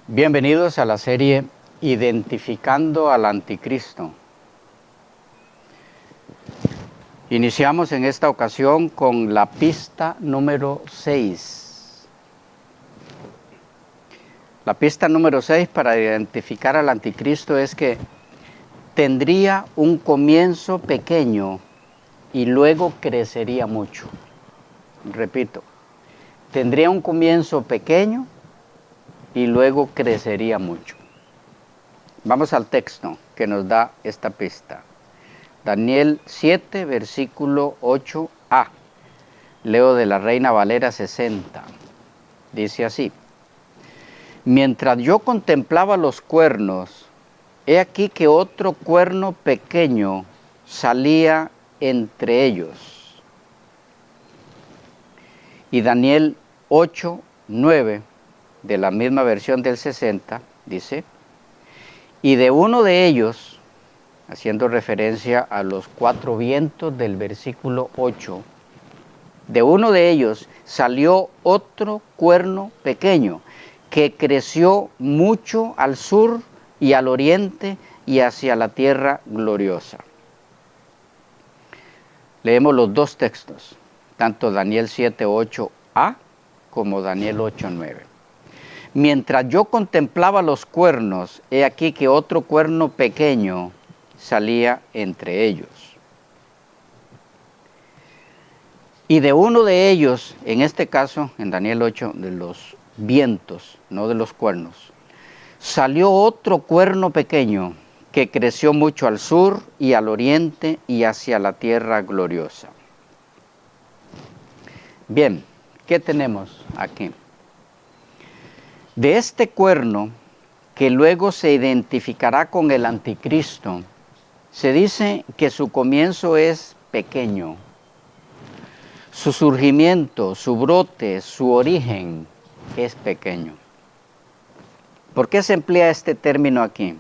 Bienvenidos a la serie Identificando al Anticristo. Iniciamos en esta ocasión con la pista número 6. La pista número 6 para identificar al Anticristo es que tendría un comienzo pequeño y luego crecería mucho. Repito, tendría un comienzo pequeño y luego crecería mucho. Vamos al texto que nos da esta pista. Daniel 7, versículo 8a. Leo de la Reina Valera 60. Dice así: mientras yo contemplaba los cuernos, he aquí que otro cuerno pequeño salía entre ellos. Y Daniel 8, 9, de la misma versión del 60, dice: y de uno de ellos, haciendo referencia a los 4 vientos del versículo 8, de uno de ellos salió otro cuerno pequeño, que creció mucho al sur y al oriente y hacia la tierra gloriosa. Leemos los dos textos, tanto Daniel 7, 8a como Daniel 8, 9. Mientras yo contemplaba los cuernos, he aquí que otro cuerno pequeño salía entre ellos. Y de uno de ellos, en este caso, en Daniel 8, de los vientos, no de los cuernos, salió otro cuerno pequeño que creció mucho al sur y al oriente y hacia la tierra gloriosa. Bien, ¿qué tenemos aquí? De este cuerno, que luego se identificará con el anticristo, se dice que su comienzo es pequeño. Su surgimiento, su brote, su origen es pequeño. ¿Por qué se emplea este término aquí?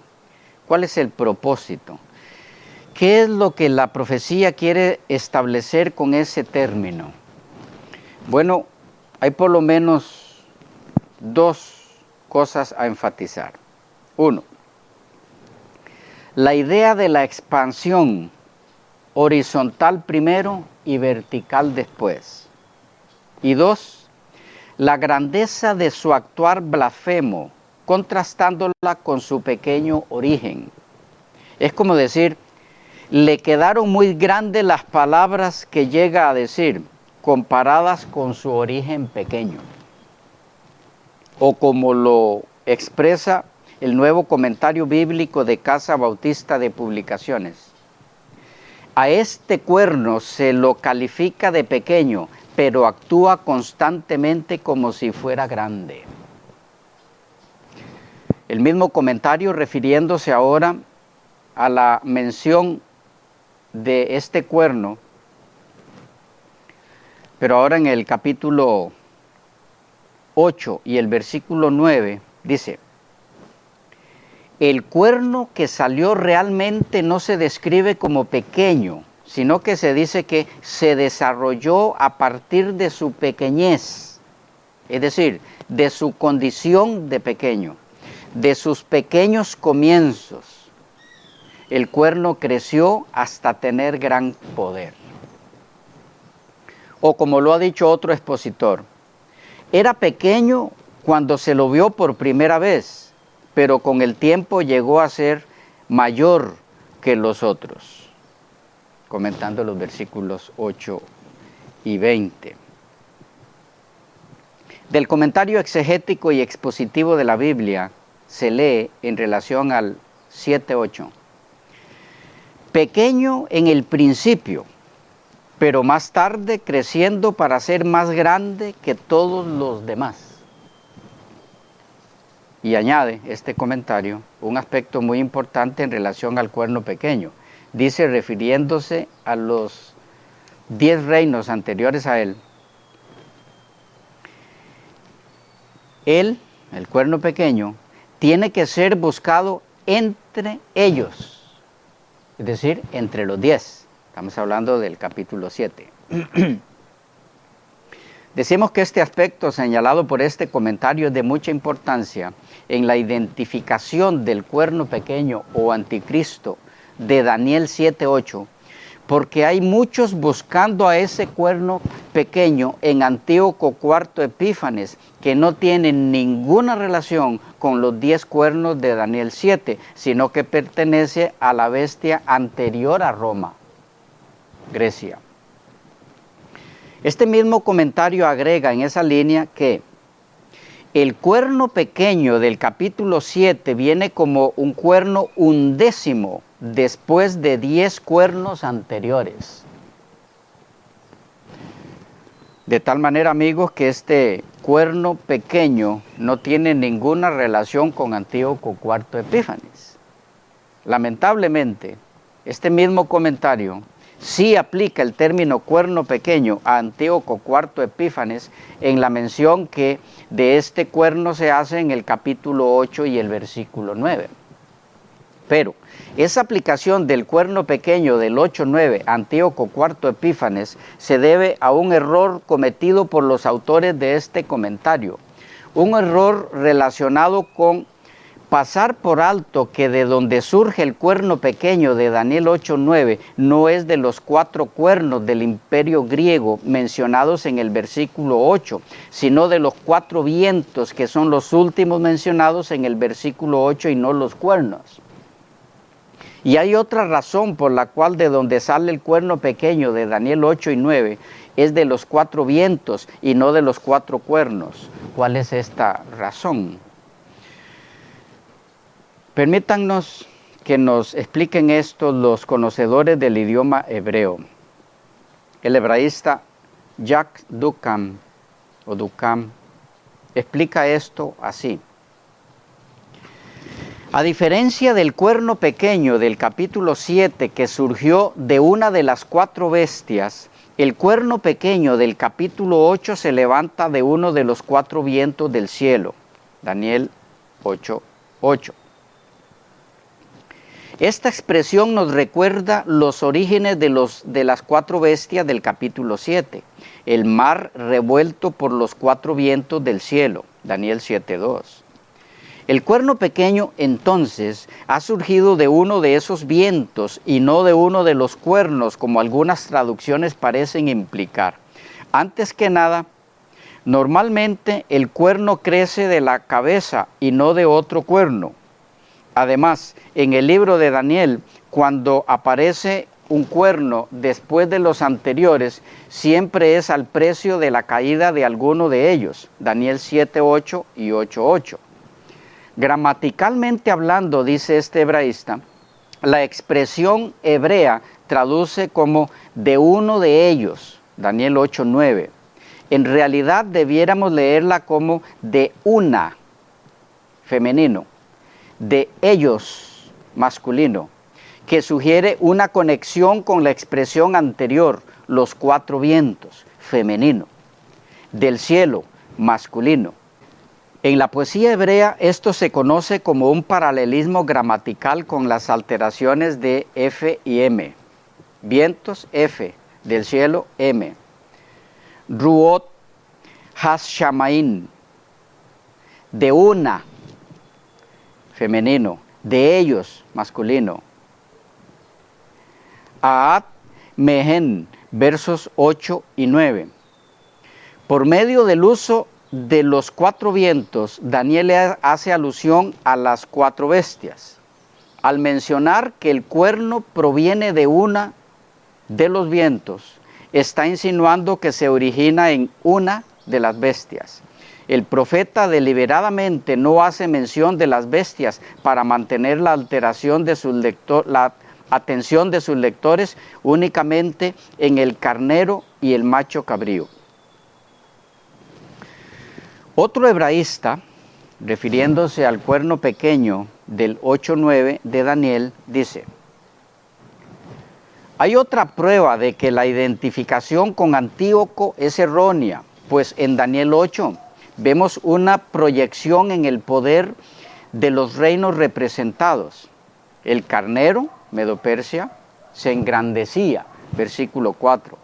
¿Cuál es el propósito? ¿Qué es lo que la profecía quiere establecer con ese término? Bueno, hay por lo menos dos cosas a enfatizar. Uno, la idea de la expansión horizontal primero y vertical después. Y dos, la grandeza de su actuar blasfemo, contrastándola con su pequeño origen. Es como decir, le quedaron muy grandes las palabras que llega a decir, comparadas con su origen pequeño. O como lo expresa el nuevo comentario bíblico de Casa Bautista de Publicaciones. A este cuerno se lo califica de pequeño, pero actúa constantemente como si fuera grande. El mismo comentario, refiriéndose ahora a la mención de este cuerno, pero ahora en el capítulo 8 y el versículo 9, dice: el cuerno que salió realmente no se describe como pequeño, sino que se dice que se desarrolló a partir de su pequeñez, es decir, de su condición de pequeño, de sus pequeños comienzos. El cuerno creció hasta tener gran poder. O como lo ha dicho otro expositor, era pequeño cuando se lo vio por primera vez, pero con el tiempo llegó a ser mayor que los otros. Comentando los versículos 8 y 20. Del comentario exegético y expositivo de la Biblia se lee en relación al 7:8. Pequeño en el principio, pero más tarde creciendo para ser más grande que todos los demás. Y añade este comentario un aspecto muy importante en relación al cuerno pequeño. Dice, refiriéndose a los 10 reinos anteriores a él, él, el cuerno pequeño, tiene que ser buscado entre ellos, es decir, entre los 10. Estamos hablando del capítulo 7. Decimos que este aspecto señalado por este comentario es de mucha importancia en la identificación del cuerno pequeño o anticristo de Daniel 7:8, porque hay muchos buscando a ese cuerno pequeño en Antíoco IV Epífanes que no tienen ninguna relación con los 10 cuernos de Daniel 7, sino que pertenece a la bestia anterior a Roma, Grecia. Este mismo comentario agrega en esa línea que el cuerno pequeño del capítulo 7 viene como un cuerno undécimo después de 10 cuernos anteriores. De tal manera, amigos, que este cuerno pequeño no tiene ninguna relación con Antíoco IV Epífanes. Lamentablemente, este mismo comentario sí aplica el término cuerno pequeño a Antíoco IV Epífanes en la mención que de este cuerno se hace en el capítulo 8 y el versículo 9. Pero esa aplicación del cuerno pequeño del 8:9 a Antíoco IV Epífanes se debe a un error cometido por los autores de este comentario. Un error relacionado con pasar por alto que de donde surge el cuerno pequeño de Daniel 8:9 no es de los 4 cuernos del imperio griego mencionados en el versículo 8, sino de los 4 vientos que son los últimos mencionados en el versículo 8 y no los cuernos. Y hay otra razón por la cual de donde sale el cuerno pequeño de Daniel 8 y 9 es de los 4 vientos y no de los 4 cuernos. ¿Cuál es esta razón? Permítanos que nos expliquen esto los conocedores del idioma hebreo. El hebraísta Jacques Ducam explica esto así. A diferencia del cuerno pequeño del capítulo 7 que surgió de una de las 4 bestias, el cuerno pequeño del capítulo 8 se levanta de uno de los 4 vientos del cielo. Daniel 8:8. Esta expresión nos recuerda los orígenes de las 4 bestias del capítulo 7. El mar revuelto por los 4 vientos del cielo. Daniel 7:2. El cuerno pequeño, entonces, ha surgido de uno de esos vientos y no de uno de los cuernos, como algunas traducciones parecen implicar. Antes que nada, normalmente el cuerno crece de la cabeza y no de otro cuerno. Además, en el libro de Daniel, cuando aparece un cuerno después de los anteriores, siempre es al precio de la caída de alguno de ellos. Daniel 7:8 y 8:8. Gramaticalmente hablando, dice este hebraísta, la expresión hebrea traduce como de uno de ellos, Daniel 8:9. En realidad debiéramos leerla como de una, femenino, de ellos, masculino, que sugiere una conexión con la expresión anterior, los 4 vientos, femenino, del cielo, masculino. En la poesía hebrea esto se conoce como un paralelismo gramatical con las alteraciones de F y M. Vientos, F, del cielo, M. Ruot Has-Shamain, de una, femenino, de ellos, masculino. Aat Mehen, versos 8 y 9. Por medio del uso de los 4 vientos, Daniel hace alusión a las 4 bestias. Al mencionar que el cuerno proviene de una de los vientos, está insinuando que se origina en una de las bestias. El profeta deliberadamente no hace mención de las bestias para mantener la atención de sus lectores únicamente en el carnero y el macho cabrío. Otro hebraísta, refiriéndose al cuerno pequeño del 8:9 de Daniel, dice: hay otra prueba de que la identificación con Antíoco es errónea, pues en Daniel 8 vemos una proyección en el poder de los reinos representados. El carnero, Medo-Persia, se engrandecía, versículo 4.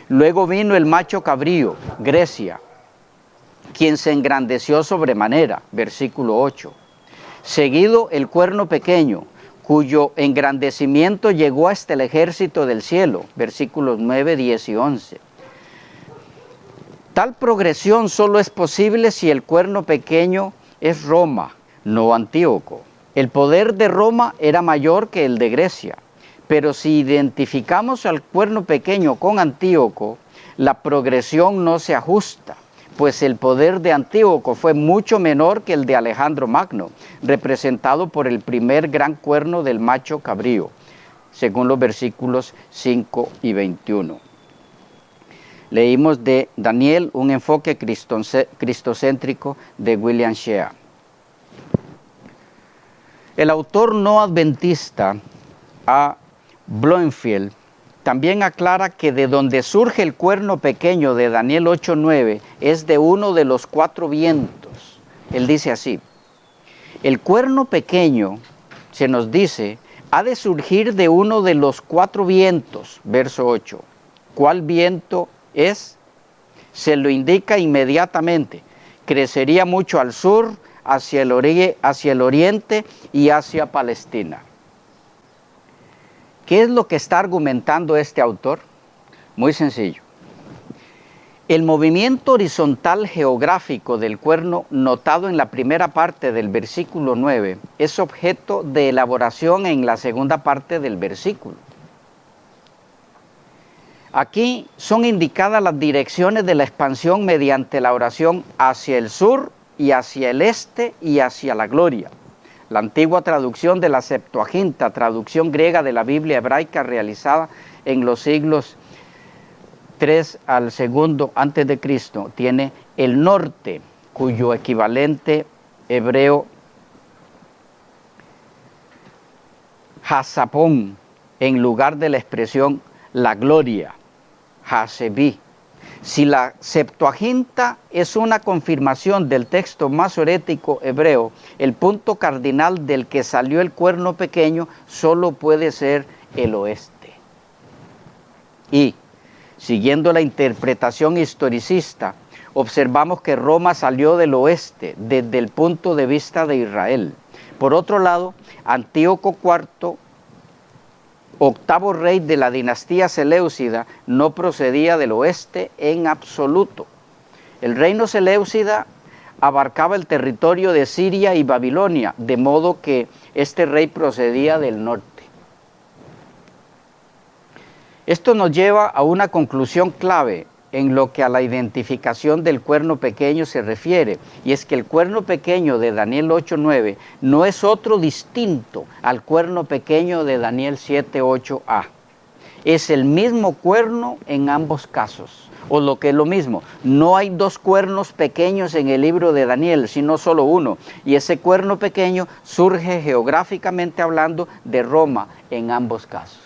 Luego vino el macho cabrío, Grecia, quien se engrandeció sobremanera, versículo 8. Seguido el cuerno pequeño, cuyo engrandecimiento llegó hasta el ejército del cielo, versículos 9, 10 y 11. Tal progresión solo es posible si el cuerno pequeño es Roma, no Antíoco. El poder de Roma era mayor que el de Grecia, pero si identificamos al cuerno pequeño con Antíoco, la progresión no se ajusta, pues el poder de Antíoco fue mucho menor que el de Alejandro Magno, representado por el primer gran cuerno del macho cabrío, según los versículos 5 y 21. Leímos de Daniel, un enfoque cristocéntrico de William Shea. El autor no adventista A. Bloomfield también aclara que de donde surge el cuerno pequeño de Daniel 8:9 es de uno de los 4 vientos. Él dice así: el cuerno pequeño, se nos dice, ha de surgir de uno de los 4 vientos, verso 8. ¿Cuál viento es? Se lo indica inmediatamente. Crecería mucho al sur, hacia el oriente y hacia Palestina. ¿Qué es lo que está argumentando este autor? Muy sencillo. El movimiento horizontal geográfico del cuerno notado en la primera parte del versículo 9 es objeto de elaboración en la segunda parte del versículo. Aquí son indicadas las direcciones de la expansión mediante la oración hacia el sur y hacia el este y hacia la gloria. La antigua traducción de la Septuaginta, traducción griega de la Biblia hebraica realizada en los siglos 3 al segundo antes de Cristo, tiene el norte, cuyo equivalente hebreo Hasapón, en lugar de la expresión la gloria, Hasebí. Si la Septuaginta es una confirmación del texto masorético hebreo, el punto cardinal del que salió el cuerno pequeño solo puede ser el oeste. Y, siguiendo la interpretación historicista, observamos que Roma salió del oeste desde el punto de vista de Israel. Por otro lado, Antíoco IV, octavo rey de la dinastía seleucida, no procedía del oeste en absoluto. El reino seleucida abarcaba el territorio de Siria y Babilonia, de modo que este rey procedía del norte. Esto nos lleva a una conclusión clave en lo que a la identificación del cuerno pequeño se refiere, y es que el cuerno pequeño de Daniel 8:9 no es otro distinto al cuerno pequeño de Daniel 7:8a. Es el mismo cuerno en ambos casos, o lo que es lo mismo, no hay 2 cuernos pequeños en el libro de Daniel, sino solo uno, y ese cuerno pequeño surge geográficamente hablando de Roma en ambos casos.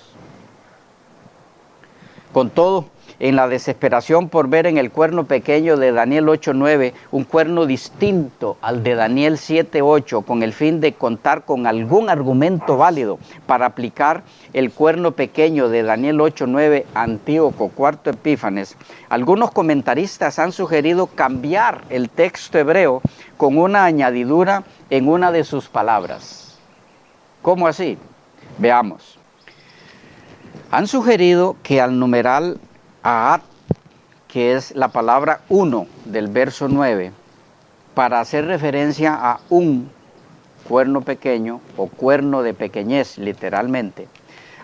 Con todo, en la desesperación por ver en el cuerno pequeño de Daniel 8:9 un cuerno distinto al de Daniel 7:8, con el fin de contar con algún argumento válido para aplicar el cuerno pequeño de Daniel 8:9 a Antíoco IV Epífanes, algunos comentaristas han sugerido cambiar el texto hebreo con una añadidura en una de sus palabras. ¿Cómo así? Veamos. Han sugerido que al numeral Aat, que es la palabra 1 del verso 9, para hacer referencia a un cuerno pequeño o cuerno de pequeñez, literalmente,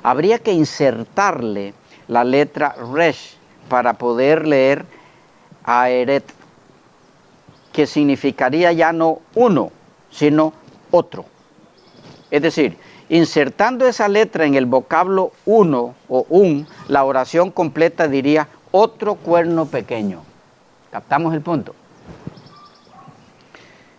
habría que insertarle la letra Resh para poder leer Aeret, que significaría ya no uno, sino otro. Es decir, insertando esa letra en el vocablo uno o un, la oración completa diría otro cuerno pequeño. ¿Captamos el punto?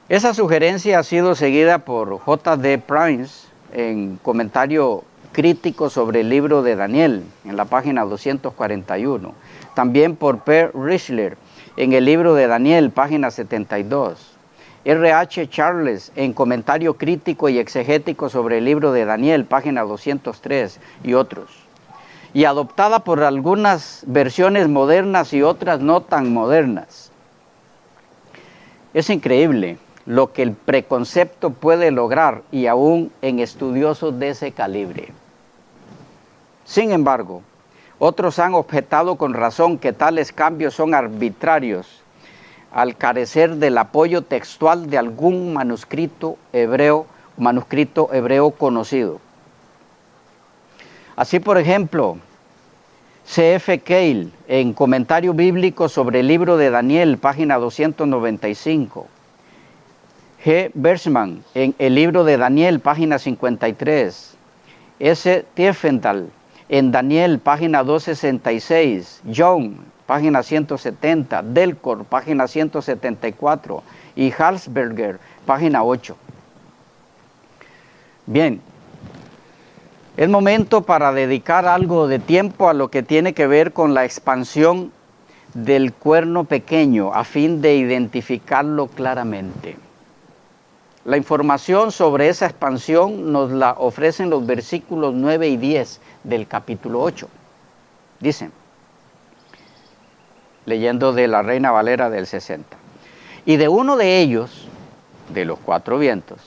Esa sugerencia ha sido seguida por J.D. Prince en comentario crítico sobre el libro de Daniel, en la página 241. También por Per Richler en el libro de Daniel, página 72. R.H. Charles en comentario crítico y exegético sobre el libro de Daniel, página 203 y otros. Y adoptada por algunas versiones modernas y otras no tan modernas. Es increíble lo que el preconcepto puede lograr, y aún en estudiosos de ese calibre. Sin embargo, otros han objetado con razón que tales cambios son arbitrarios al carecer del apoyo textual de algún manuscrito hebreo conocido. Así, por ejemplo, C.F. Keil, en Comentario Bíblico sobre el libro de Daniel, página 295. G. Bergman, en el libro de Daniel, página 53. S. Tiefenthal, en Daniel, página 266. Young, página 170. Delcor, página 174. Y Halsberger, página 8. Bien. Es momento para dedicar algo de tiempo a lo que tiene que ver con la expansión del cuerno pequeño, a fin de identificarlo claramente. La información sobre esa expansión nos la ofrecen los versículos 9 y 10 del capítulo 8. Dicen, leyendo de la Reina Valera del 60, y de uno de ellos, de los cuatro vientos,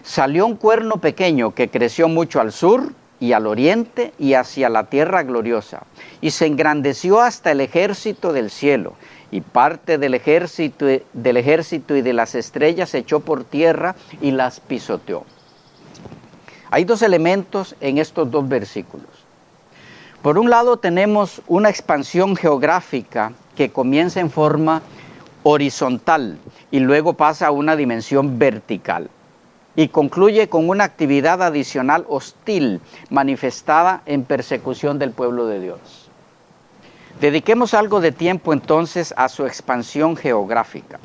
salió un cuerno pequeño que creció mucho al sur y al oriente y hacia la tierra gloriosa, y se engrandeció hasta el ejército del cielo, y parte del ejército y de las estrellas se echó por tierra y las pisoteó. Hay dos elementos en estos dos versículos. Por un lado tenemos una expansión geográfica que comienza en forma horizontal y luego pasa a una dimensión vertical, y concluye con una actividad adicional hostil manifestada en persecución del pueblo de Dios. Dediquemos algo de tiempo entonces a su expansión geográfica.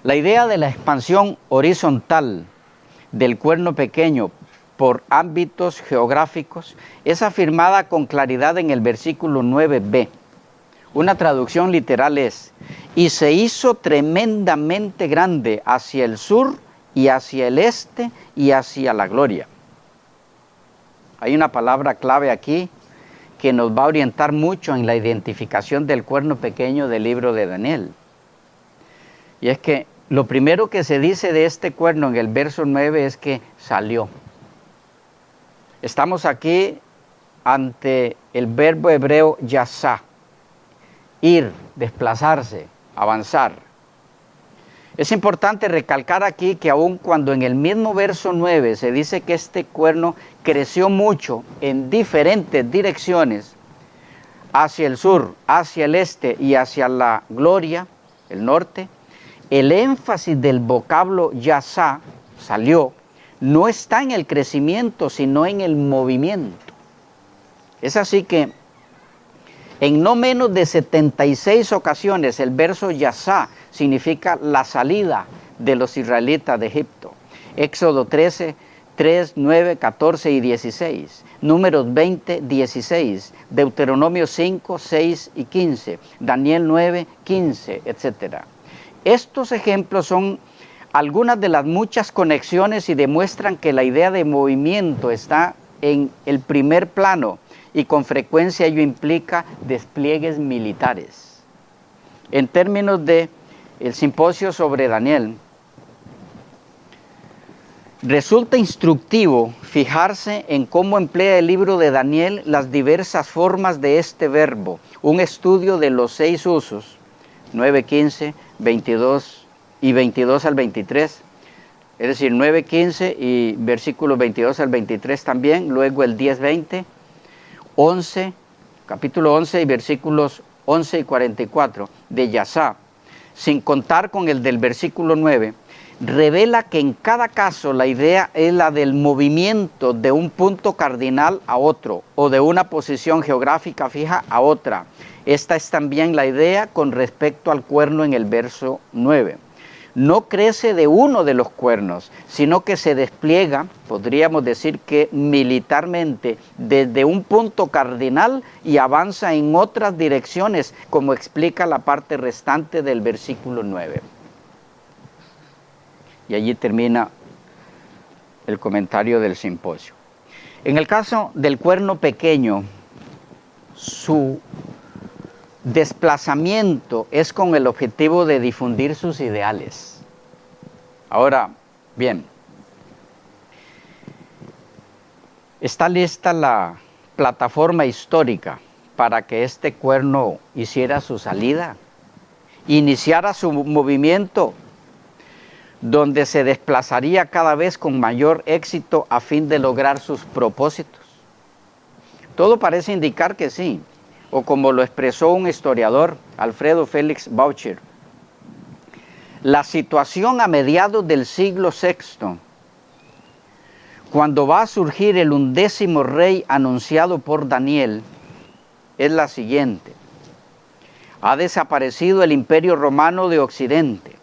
La idea de la expansión horizontal del cuerno pequeño por ámbitos geográficos es afirmada con claridad en el versículo 9b. Una traducción literal es, y se hizo tremendamente grande hacia el sur y hacia el este y hacia la gloria. Hay una palabra clave aquí que nos va a orientar mucho en la identificación del cuerno pequeño del libro de Daniel. Y es que lo primero que se dice de este cuerno en el verso 9 es que salió. Estamos aquí ante el verbo hebreo yasá, ir, desplazarse, avanzar. Es importante recalcar aquí que aun cuando en el mismo verso 9 se dice que este cuerno creció mucho en diferentes direcciones, hacia el sur, hacia el este y hacia la gloria, el norte, el énfasis del vocablo yasá, salió, no está en el crecimiento, sino en el movimiento. Es así que en no menos de 76 ocasiones el verso yasá significa la salida de los israelitas de Egipto. Éxodo 13, 3, 9, 14 y 16. Números 20, 16. Deuteronomio 5, 6 y 15. Daniel 9, 15, etc. Estos ejemplos son algunas de las muchas conexiones y demuestran que la idea de movimiento está en el primer plano y con frecuencia ello implica despliegues militares. En términos de el simposio sobre Daniel, resulta instructivo fijarse en cómo emplea el libro de Daniel las diversas formas de este verbo, un estudio de los 6 usos, 9, 15, 22 y 22 al 23, es decir, 9, 15 y versículos 22 al 23 también, luego el 10, 20, 11, capítulo 11 y versículos 11 y 44 de Yasá, sin contar con el del versículo 9, revela que en cada caso la idea es la del movimiento de un punto cardinal a otro o de una posición geográfica fija a otra. Esta es también la idea con respecto al cuerno en el verso 9. No crece de uno de los cuernos, sino que se despliega, podríamos decir que militarmente, desde un punto cardinal y avanza en otras direcciones, como explica la parte restante del versículo 9. Y allí termina el comentario del simposio. En el caso del cuerno pequeño, su desplazamiento es con el objetivo de difundir sus ideales. Ahora, bien, está lista la plataforma histórica para que este cuerno hiciera su salida, iniciara su movimiento, donde se desplazaría cada vez con mayor éxito a fin de lograr sus propósitos. Todo parece indicar que sí, o como lo expresó un historiador, Alfredo Félix Boucher, la situación a mediados del siglo VI, cuando va a surgir el 11º rey anunciado por Daniel, es la siguiente. Ha desaparecido el imperio romano de Occidente.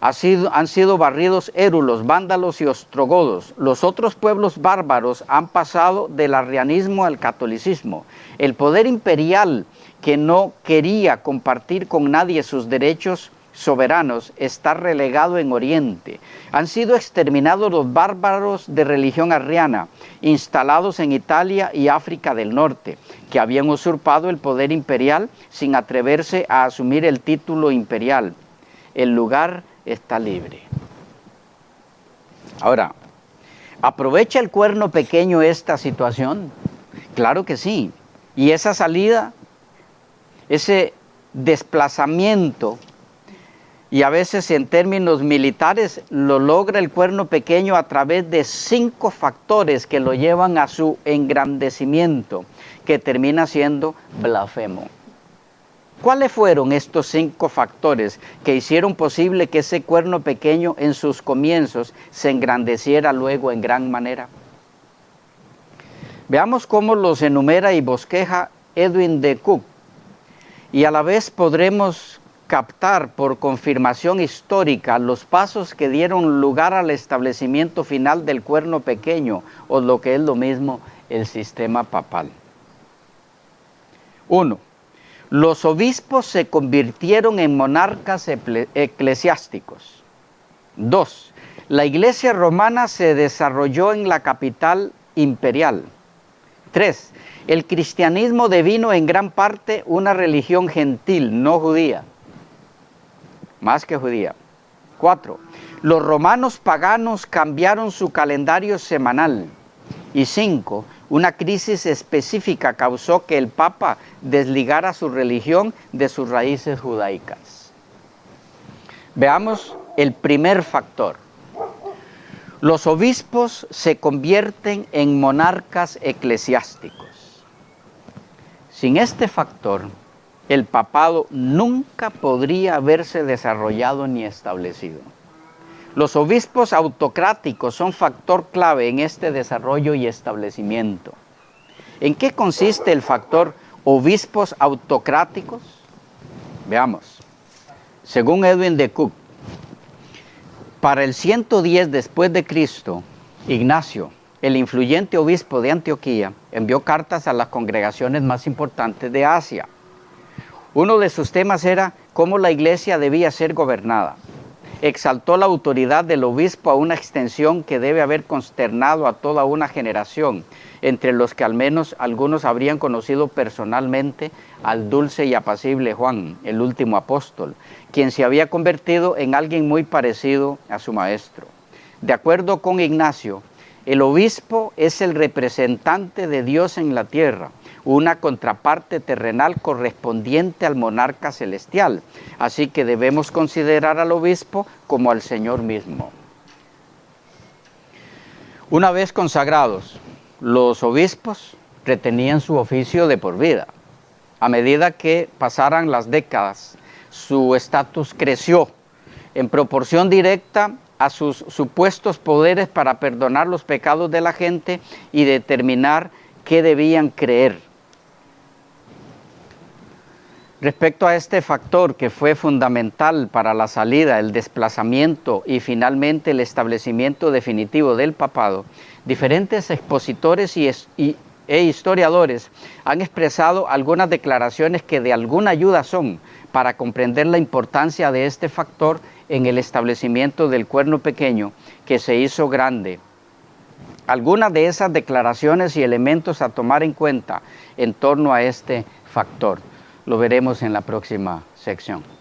Han sido barridos érulos, vándalos y ostrogodos. Los otros pueblos bárbaros han pasado del arrianismo al catolicismo. El poder imperial, que no quería compartir con nadie sus derechos soberanos, está relegado en Oriente. Han sido exterminados los bárbaros de religión arriana, instalados en Italia y África del Norte, que habían usurpado el poder imperial sin atreverse a asumir el título imperial. El lugar está libre. Ahora, ¿aprovecha el cuerno pequeño esta situación? Claro que sí. Y esa salida, ese desplazamiento, y a veces en términos militares lo logra el cuerno pequeño a través de 5 factores que lo llevan a su engrandecimiento, que termina siendo blasfemo. ¿Cuáles fueron estos 5 factores que hicieron posible que ese cuerno pequeño en sus comienzos se engrandeciera luego en gran manera? Veamos cómo los enumera y bosqueja Edwin de Cook, y a la vez podremos captar por confirmación histórica los pasos que dieron lugar al establecimiento final del cuerno pequeño, o lo que es lo mismo, el sistema papal. 1. Los obispos se convirtieron en monarcas eclesiásticos. 2. La Iglesia romana se desarrolló en la capital imperial. 3. El cristianismo devino en gran parte una religión gentil, no judía. Más que judía. 4. Los romanos paganos cambiaron su calendario semanal. Y 5. Una crisis específica causó que el Papa desligara su religión de sus raíces judaicas. Veamos el primer factor. Los obispos se convierten en monarcas eclesiásticos. Sin este factor, el papado nunca podría haberse desarrollado ni establecido. Los obispos autocráticos son factor clave en este desarrollo y establecimiento. ¿En qué consiste el factor obispos autocráticos? Veamos. Según Edwin de Cook, para el 110 después de Cristo, Ignacio, el influyente obispo de Antioquía, envió cartas a las congregaciones más importantes de Asia. Uno de sus temas era cómo la iglesia debía ser gobernada. Exaltó la autoridad del obispo a una extensión que debe haber consternado a toda una generación, entre los que al menos algunos habrían conocido personalmente al dulce y apacible Juan, el último apóstol, quien se había convertido en alguien muy parecido a su maestro. De acuerdo con Ignacio, el obispo es el representante de Dios en la tierra, una contraparte terrenal correspondiente al monarca celestial. Así que debemos considerar al obispo como al Señor mismo. Una vez consagrados, los obispos retenían su oficio de por vida. A medida que pasaran las décadas, su estatus creció en proporción directa a sus supuestos poderes para perdonar los pecados de la gente y determinar qué debían creer. Respecto a este factor que fue fundamental para la salida, el desplazamiento y finalmente el establecimiento definitivo del papado, diferentes expositores e historiadores han expresado algunas declaraciones que de alguna ayuda son para comprender la importancia de este factor en el establecimiento del cuerno pequeño que se hizo grande. Algunas de esas declaraciones y elementos a tomar en cuenta en torno a este factor. Lo veremos en la próxima sección.